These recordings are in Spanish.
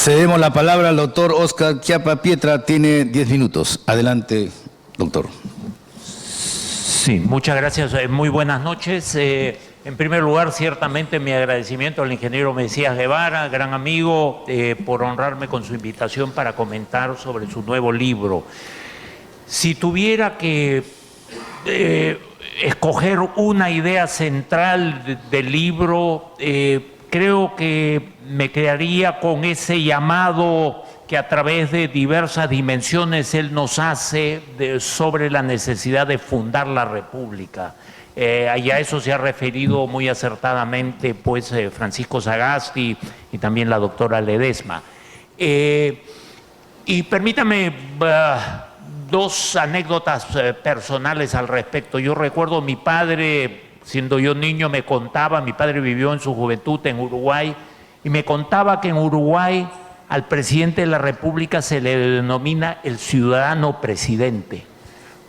Cedemos la palabra al doctor Óscar Chiapa Pietra, tiene 10 minutos. Adelante, doctor. Sí, muchas gracias. Muy buenas noches. En primer lugar, ciertamente mi agradecimiento al ingeniero Mesías Guevara, gran amigo, por honrarme con su invitación para comentar sobre su nuevo libro. Si tuviera que escoger una idea central del libro, creo que me quedaría con ese llamado que a través de diversas dimensiones él nos hace sobre la necesidad de fundar la República. Y a eso se ha referido muy acertadamente pues, Francisco Sagasti y también la doctora Ledesma. Y permítame dos anécdotas personales al respecto. Yo recuerdo mi padre, siendo yo niño, me contaba, mi padre vivió en su juventud en Uruguay, y me contaba que en Uruguay al presidente de la República se le denomina el ciudadano presidente,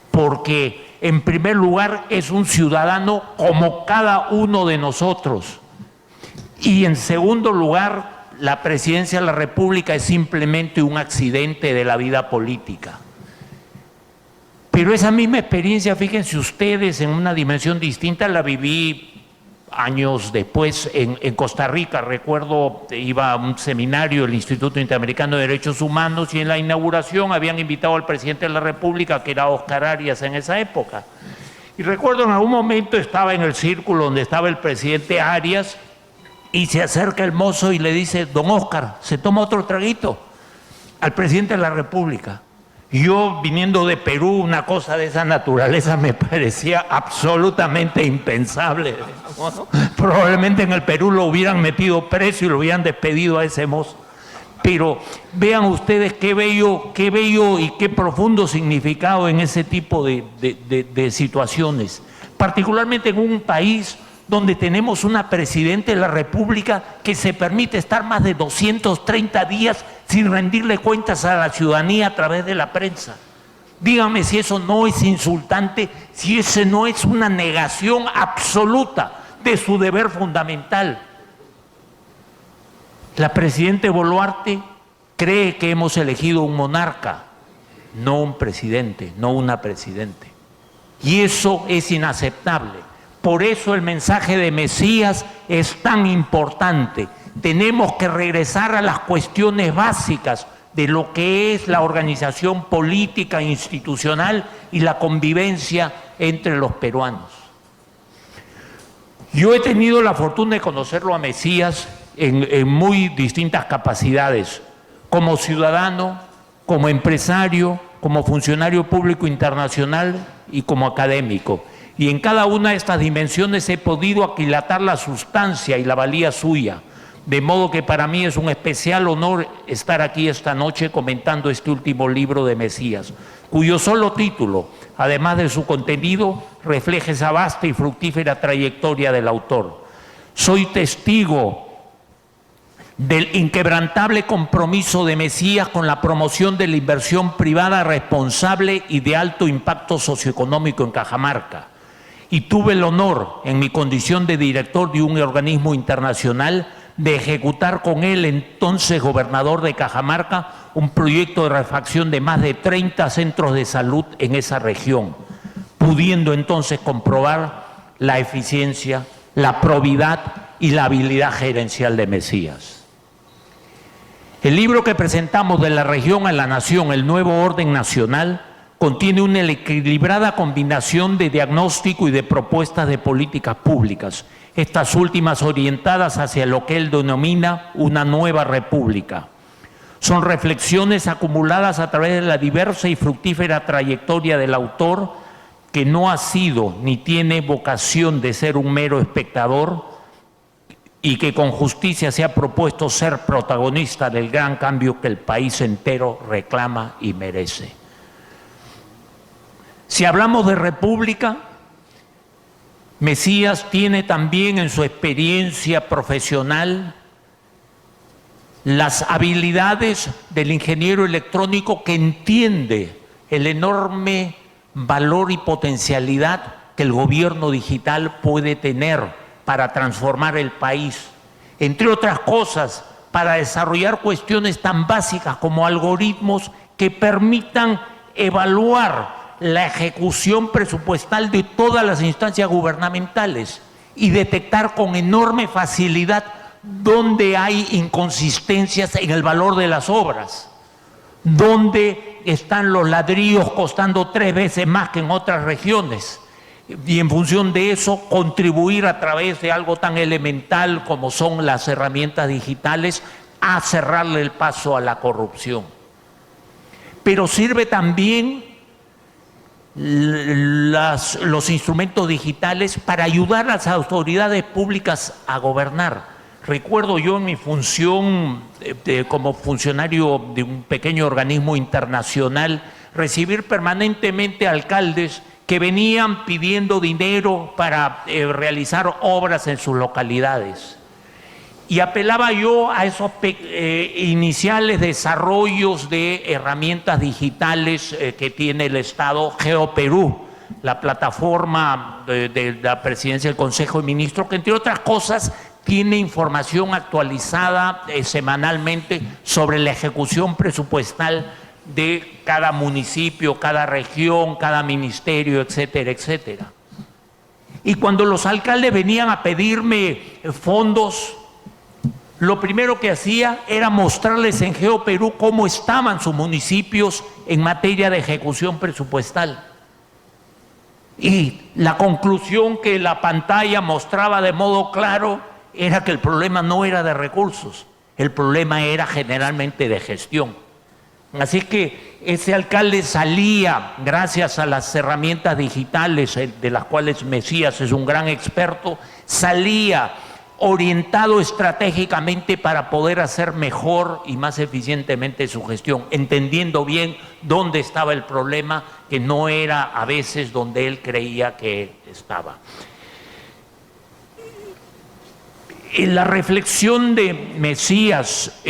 porque en primer lugar es un ciudadano como cada uno de nosotros, y en segundo lugar la presidencia de la República es simplemente un accidente de la vida política. Pero esa misma experiencia, fíjense ustedes, en una dimensión distinta la viví años después en Costa Rica. Recuerdo, iba a un seminario del Instituto Interamericano de Derechos Humanos y en la inauguración habían invitado al presidente de la República, que era Óscar Arias en esa época. Y recuerdo en algún momento estaba en el círculo donde estaba el presidente Arias y se acerca el mozo y le dice: don Óscar, ¿se toma otro traguito? Al presidente de la República. Yo, viniendo de Perú, una cosa de esa naturaleza me parecía absolutamente impensable, ¿no? Probablemente en el Perú lo hubieran metido preso y lo hubieran despedido a ese mozo. Pero vean ustedes qué bello y qué profundo significado en ese tipo de situaciones. Particularmente en un país donde tenemos una presidenta de la República que se permite estar más de 230 días sin rendirle cuentas a la ciudadanía a través de la prensa. Díganme si eso no es insultante, si ese no es una negación absoluta de su deber fundamental. La presidenta Boluarte cree que hemos elegido un monarca, no un presidente, no una presidente. Y eso es inaceptable. Por eso el mensaje de Mesías es tan importante. Tenemos que regresar a las cuestiones básicas de lo que es la organización política e institucional y la convivencia entre los peruanos. Yo he tenido la fortuna de conocerlo a Mesías en muy distintas capacidades, como ciudadano, como empresario, como funcionario público internacional y como académico. Y en cada una de estas dimensiones he podido aquilatar la sustancia y la valía suya. De modo que para mí es un especial honor estar aquí esta noche comentando este último libro de Mesías, cuyo solo título, además de su contenido, refleja esa vasta y fructífera trayectoria del autor. Soy testigo del inquebrantable compromiso de Mesías con la promoción de la inversión privada responsable y de alto impacto socioeconómico en Cajamarca. Y tuve el honor, en mi condición de director de un organismo internacional, de ejecutar con él, entonces gobernador de Cajamarca, un proyecto de refacción de más de 30 centros de salud en esa región, pudiendo entonces comprobar la eficiencia, la probidad y la habilidad gerencial de Mesías. El libro que presentamos de la región a la nación, El Nuevo Orden Nacional, contiene una equilibrada combinación de diagnóstico y de propuestas de políticas públicas, estas últimas orientadas hacia lo que él denomina una nueva república. Son reflexiones acumuladas a través de la diversa y fructífera trayectoria del autor, que no ha sido ni tiene vocación de ser un mero espectador y que con justicia se ha propuesto ser protagonista del gran cambio que el país entero reclama y merece. Si hablamos de república, Mesías tiene también en su experiencia profesional las habilidades del ingeniero electrónico que entiende el enorme valor y potencialidad que el gobierno digital puede tener para transformar el país, entre otras cosas, para desarrollar cuestiones tan básicas como algoritmos que permitan evaluar la ejecución presupuestal de todas las instancias gubernamentales y detectar con enorme facilidad dónde hay inconsistencias en el valor de las obras, dónde están los ladrillos costando 3 veces más que en otras regiones, y en función de eso contribuir a través de algo tan elemental como son las herramientas digitales a cerrarle el paso a la corrupción. Pero sirve también los instrumentos digitales para ayudar a las autoridades públicas a gobernar. Recuerdo yo en mi función como funcionario de un pequeño organismo internacional recibir permanentemente alcaldes que venían pidiendo dinero para realizar obras en sus localidades. Y apelaba yo a esos iniciales desarrollos de herramientas digitales que tiene el Estado, GeoPerú, la plataforma de la Presidencia del Consejo de Ministros, que entre otras cosas tiene información actualizada semanalmente sobre la ejecución presupuestal de cada municipio, cada región, cada ministerio, etcétera, etcétera. Y cuando los alcaldes venían a pedirme fondos, lo primero que hacía era mostrarles en GeoPerú cómo estaban sus municipios en materia de ejecución presupuestal. Y la conclusión que la pantalla mostraba de modo claro era que el problema no era de recursos, el problema era generalmente de gestión. Así que ese alcalde salía, gracias a las herramientas digitales de las cuales Mesías es un gran experto, salía orientado estratégicamente para poder hacer mejor y más eficientemente su gestión, entendiendo bien dónde estaba el problema, que no era a veces donde él creía que estaba. En la reflexión de Mesías,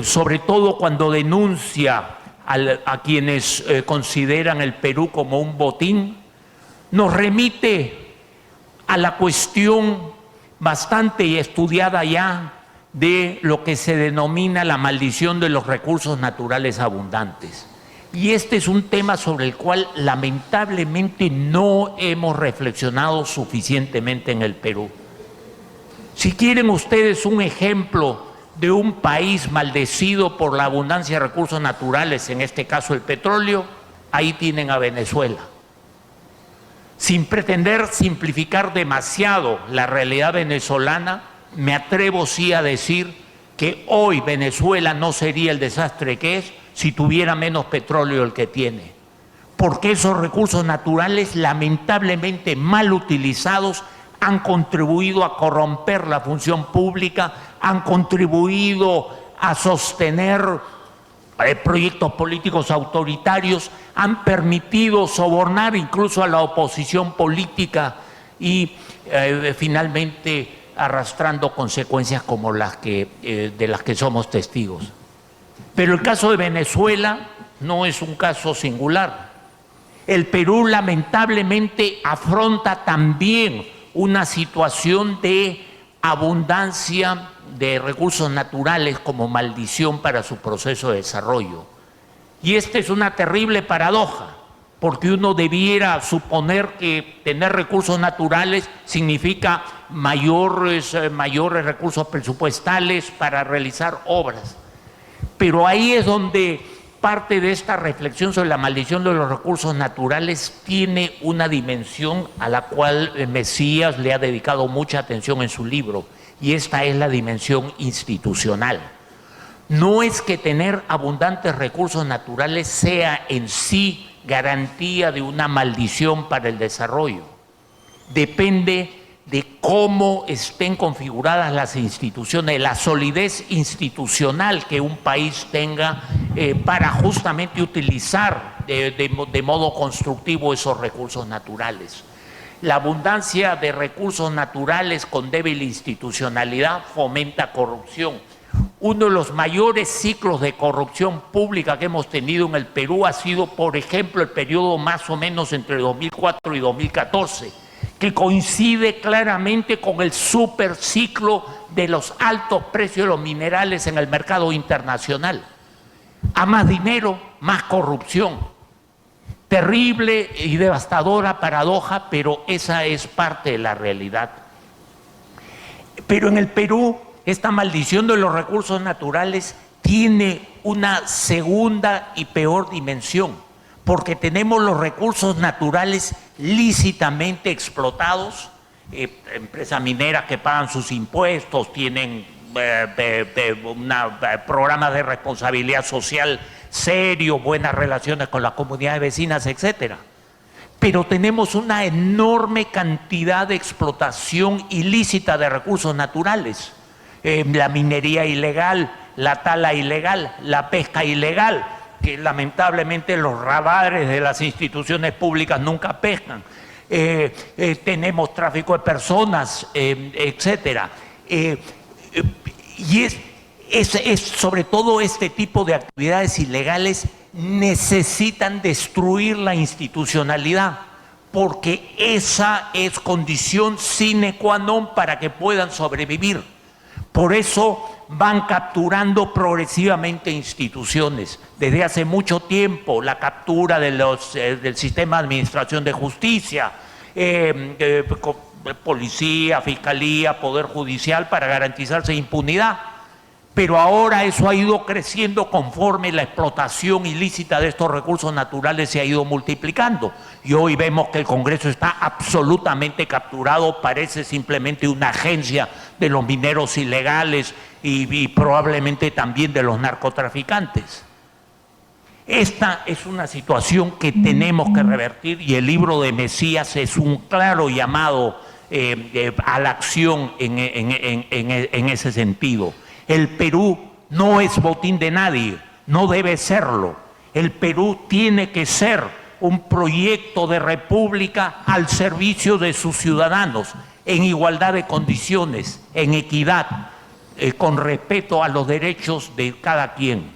sobre todo cuando denuncia a quienes consideran el Perú como un botín, nos remite a la cuestión bastante estudiada ya de lo que se denomina la maldición de los recursos naturales abundantes. Y este es un tema sobre el cual lamentablemente no hemos reflexionado suficientemente en el Perú. Si quieren ustedes un ejemplo de un país maldecido por la abundancia de recursos naturales, en este caso el petróleo, ahí tienen a Venezuela. Sin pretender simplificar demasiado la realidad venezolana, me atrevo sí a decir que hoy Venezuela no sería el desastre que es si tuviera menos petróleo del que tiene. Porque esos recursos naturales, lamentablemente mal utilizados, han contribuido a corromper la función pública, han contribuido a sostener proyectos políticos autoritarios, han permitido sobornar incluso a la oposición política y finalmente arrastrando consecuencias como las que, de las que somos testigos. Pero el caso de Venezuela no es un caso singular. El Perú lamentablemente afronta también una situación de abundancia de recursos naturales como maldición para su proceso de desarrollo. Y esta es una terrible paradoja, porque uno debiera suponer que tener recursos naturales significa mayores recursos presupuestales para realizar obras. Pero ahí es donde parte de esta reflexión sobre la maldición de los recursos naturales tiene una dimensión a la cual Mesías le ha dedicado mucha atención en su libro, y esta es la dimensión institucional. No es que tener abundantes recursos naturales sea en sí garantía de una maldición para el desarrollo. Depende de cómo estén configuradas las instituciones, la solidez institucional que un país tenga para justamente utilizar de modo constructivo esos recursos naturales. La abundancia de recursos naturales con débil institucionalidad fomenta corrupción. Uno de los mayores ciclos de corrupción pública que hemos tenido en el Perú ha sido, por ejemplo, el periodo más o menos entre 2004 y 2014, que coincide claramente con el superciclo de los altos precios de los minerales en el mercado internacional. A más dinero, más corrupción. Terrible y devastadora paradoja, pero esa es parte de la realidad. Pero en el Perú, esta maldición de los recursos naturales tiene una segunda y peor dimensión, porque tenemos los recursos naturales lícitamente explotados, empresas mineras que pagan sus impuestos, tienen programas de responsabilidad social serios, buenas relaciones con las comunidades vecinas, etcétera. Pero tenemos una enorme cantidad de explotación ilícita de recursos naturales. La minería ilegal, la tala ilegal, la pesca ilegal, que lamentablemente los radares de las instituciones públicas nunca pescan. Tenemos tráfico de personas, etcétera. Y es sobre todo este tipo de actividades ilegales necesitan destruir la institucionalidad, porque esa es condición sine qua non para que puedan sobrevivir. Por eso van capturando progresivamente instituciones. Desde hace mucho tiempo, la captura de del sistema de administración de justicia, policía, fiscalía, poder judicial, para garantizarse impunidad. Pero ahora eso ha ido creciendo conforme la explotación ilícita de estos recursos naturales se ha ido multiplicando. Y hoy vemos que el Congreso está absolutamente capturado, parece simplemente una agencia de los mineros ilegales y probablemente también de los narcotraficantes. Esta es una situación que tenemos que revertir, y el libro de Mesías es un claro llamado a la acción en ese sentido. El Perú no es botín de nadie, no debe serlo. El Perú tiene que ser un proyecto de república al servicio de sus ciudadanos, en igualdad de condiciones, en equidad, con respeto a los derechos de cada quien.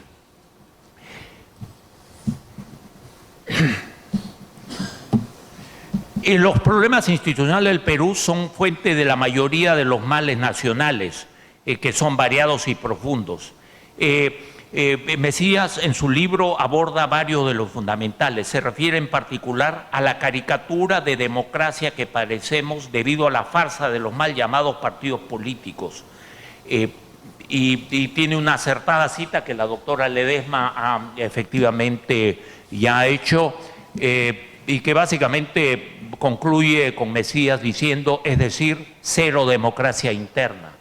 Los problemas institucionales del Perú son fuente de la mayoría de los males nacionales, que son variados y profundos. Mesías en su libro aborda varios de los fundamentales. Se refiere en particular a la caricatura de democracia que padecemos debido a la farsa de los mal llamados partidos políticos. Y tiene una acertada cita que la doctora Ledesma efectivamente ya ha hecho, y que básicamente concluye con Mesías diciendo, es decir, cero democracia interna.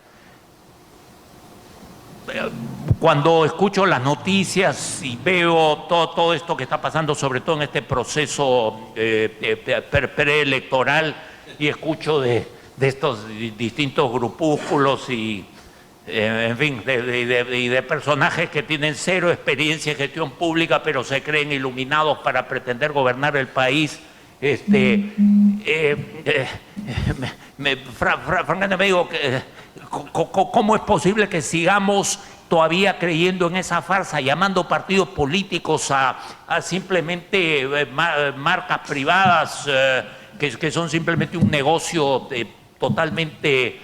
Cuando escucho las noticias y veo todo esto que está pasando, sobre todo en este proceso preelectoral, y escucho de estos distintos grupúsculos y, en fin, de personajes que tienen cero experiencia en gestión pública, pero se creen iluminados para pretender gobernar el país, francamente me digo, ¿cómo es posible que sigamos todavía creyendo en esa farsa, llamando partidos políticos a simplemente marcas privadas que son simplemente un negocio totalmente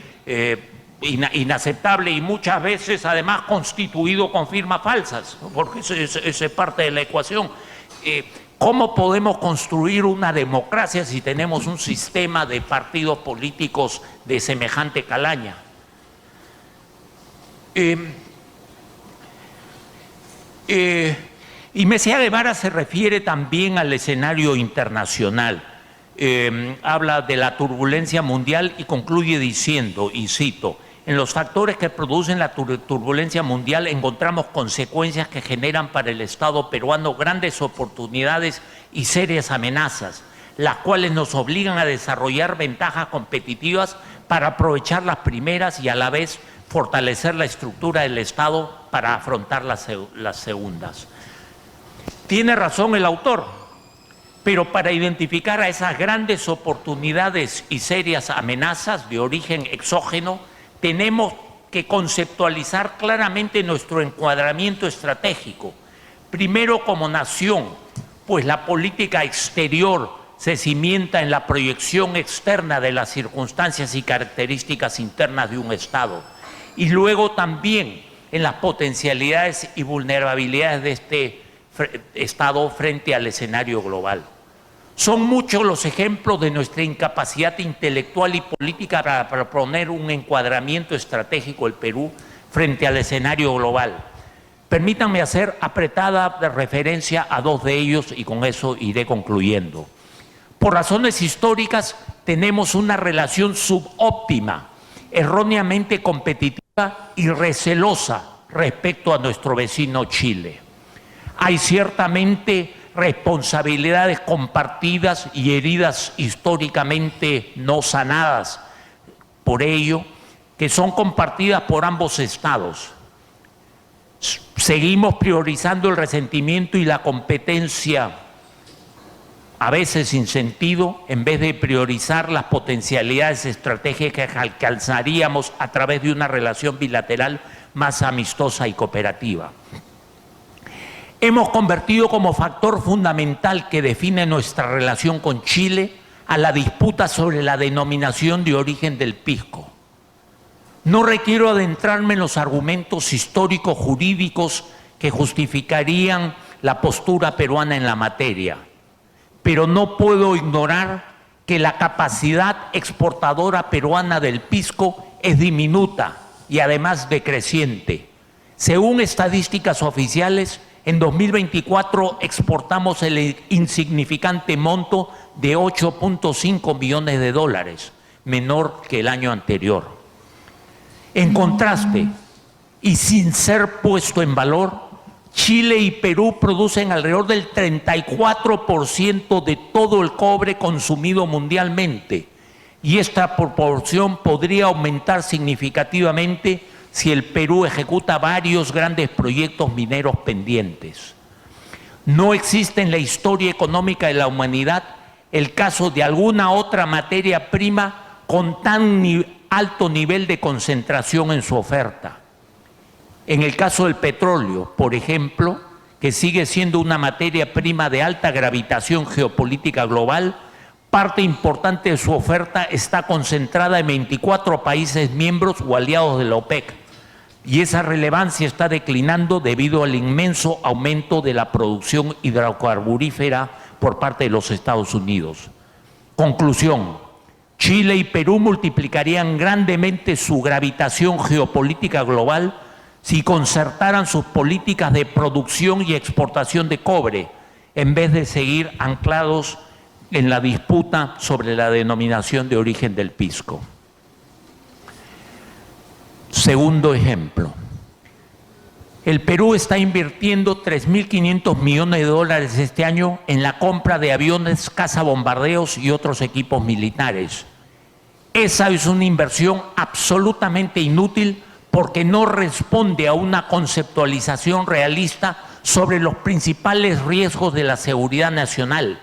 inaceptable, y muchas veces además constituido con firmas falsas, porque eso es parte de la ecuación? ¿Cómo podemos construir una democracia si tenemos un sistema de partidos políticos de semejante calaña? Y Mesías Guevara se refiere también al escenario internacional. Habla de la turbulencia mundial y concluye diciendo, y cito: en los factores que producen la turbulencia mundial encontramos consecuencias que generan para el Estado peruano grandes oportunidades y serias amenazas, las cuales nos obligan a desarrollar ventajas competitivas para aprovechar las primeras y a la vez fortalecer la estructura del Estado para afrontar las segundas. Tiene razón el autor, pero para identificar a esas grandes oportunidades y serias amenazas de origen exógeno, tenemos que conceptualizar claramente nuestro encuadramiento estratégico. Primero, como nación, pues la política exterior se cimienta en la proyección externa de las circunstancias y características internas de un Estado, y luego también en las potencialidades y vulnerabilidades de este Estado frente al escenario global. Son muchos los ejemplos de nuestra incapacidad intelectual y política para proponer un encuadramiento estratégico del Perú frente al escenario global. Permítanme hacer apretada referencia a dos de ellos y con eso iré concluyendo. Por razones históricas tenemos una relación subóptima, erróneamente competitiva y recelosa respecto a nuestro vecino Chile. Hay ciertamente responsabilidades compartidas y heridas históricamente no sanadas, por ello, que son compartidas por ambos estados. Seguimos priorizando el resentimiento y la competencia, a veces sin sentido, en vez de priorizar las potencialidades estratégicas que alcanzaríamos a través de una relación bilateral más amistosa y cooperativa. Hemos convertido como factor fundamental que define nuestra relación con Chile a la disputa sobre la denominación de origen del pisco. No requiero adentrarme en los argumentos históricos jurídicos que justificarían la postura peruana en la materia, pero no puedo ignorar que la capacidad exportadora peruana del pisco es diminuta y además decreciente. Según estadísticas oficiales, en 2024 exportamos el insignificante monto de 8.5 millones de dólares, menor que el año anterior. En contraste, y sin ser puesto en valor, Chile y Perú producen alrededor del 34% de todo el cobre consumido mundialmente, y esta proporción podría aumentar significativamente si el Perú ejecuta varios grandes proyectos mineros pendientes. No existe en la historia económica de la humanidad el caso de alguna otra materia prima con tan alto nivel de concentración en su oferta. En el caso del petróleo, por ejemplo, que sigue siendo una materia prima de alta gravitación geopolítica global, parte importante de su oferta está concentrada en 24 países miembros o aliados de la OPEC, y esa relevancia está declinando debido al inmenso aumento de la producción hidrocarburífera por parte de los Estados Unidos. Conclusión: Chile y Perú multiplicarían grandemente su gravitación geopolítica global si concertaran sus políticas de producción y exportación de cobre, en vez de seguir anclados en la disputa sobre la denominación de origen del pisco. Segundo ejemplo, el Perú está invirtiendo 3.500 millones de dólares este año en la compra de aviones cazabombardeos y otros equipos militares. Esa es una inversión absolutamente inútil porque no responde a una conceptualización realista sobre los principales riesgos de la seguridad nacional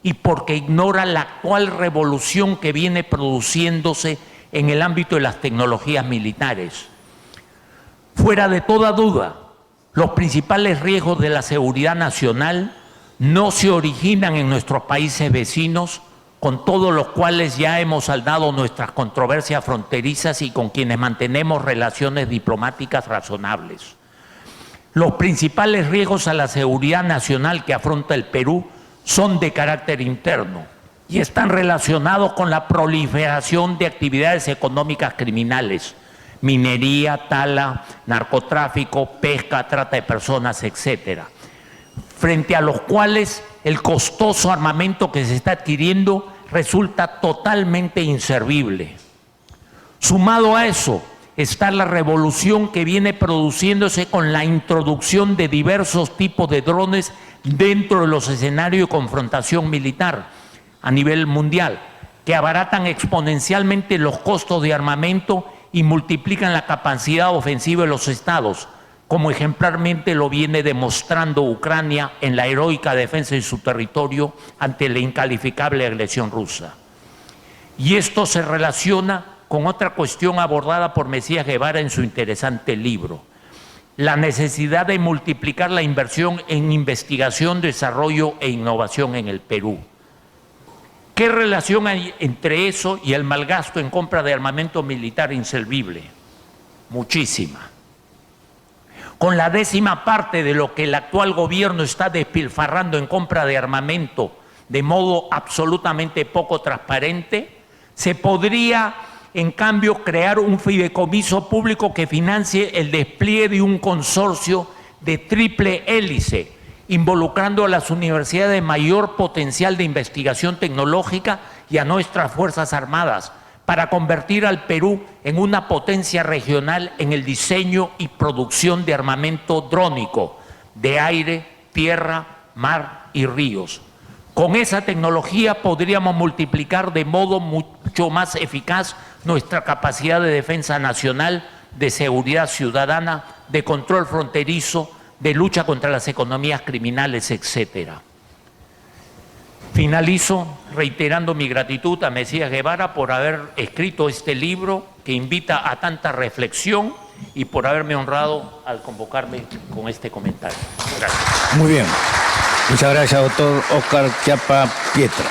y porque ignora la actual revolución que viene produciéndose en el ámbito de las tecnologías militares. Fuera de toda duda, los principales riesgos de la seguridad nacional no se originan en nuestros países vecinos, con todos los cuales ya hemos saldado nuestras controversias fronterizas y con quienes mantenemos relaciones diplomáticas razonables. Los principales riesgos a la seguridad nacional que afronta el Perú son de carácter interno y están relacionados con la proliferación de actividades económicas criminales, minería, tala, narcotráfico, pesca, trata de personas, etcétera, frente a los cuales el costoso armamento que se está adquiriendo resulta totalmente inservible. Sumado a eso está la revolución que viene produciéndose con la introducción de diversos tipos de drones dentro de los escenarios de confrontación militar a nivel mundial, que abaratan exponencialmente los costos de armamento y multiplican la capacidad ofensiva de los estados, como ejemplarmente lo viene demostrando Ucrania en la heroica defensa de su territorio ante la incalificable agresión rusa. Y esto se relaciona con otra cuestión abordada por Mesías Guevara en su interesante libro: la necesidad de multiplicar la inversión en investigación, desarrollo e innovación en el Perú. ¿Qué relación hay entre eso y el malgasto en compra de armamento militar inservible? Muchísima. Con la 10ª parte de lo que el actual gobierno está despilfarrando en compra de armamento de modo absolutamente poco transparente, se podría, en cambio, crear un fideicomiso público que financie el despliegue de un consorcio de triple hélice, involucrando a las universidades de mayor potencial de investigación tecnológica y a nuestras Fuerzas Armadas, para convertir al Perú en una potencia regional en el diseño y producción de armamento drónico, de aire, tierra, mar y ríos. Con esa tecnología podríamos multiplicar de modo mucho más eficaz nuestra capacidad de defensa nacional, de seguridad ciudadana, de control fronterizo, de lucha contra las economías criminales, etcétera. Finalizo reiterando mi gratitud a Mesías Guevara por haber escrito este libro que invita a tanta reflexión y por haberme honrado al convocarme con este comentario. Gracias. Muy bien. Muchas gracias, doctor Óscar Chiapa Pietra.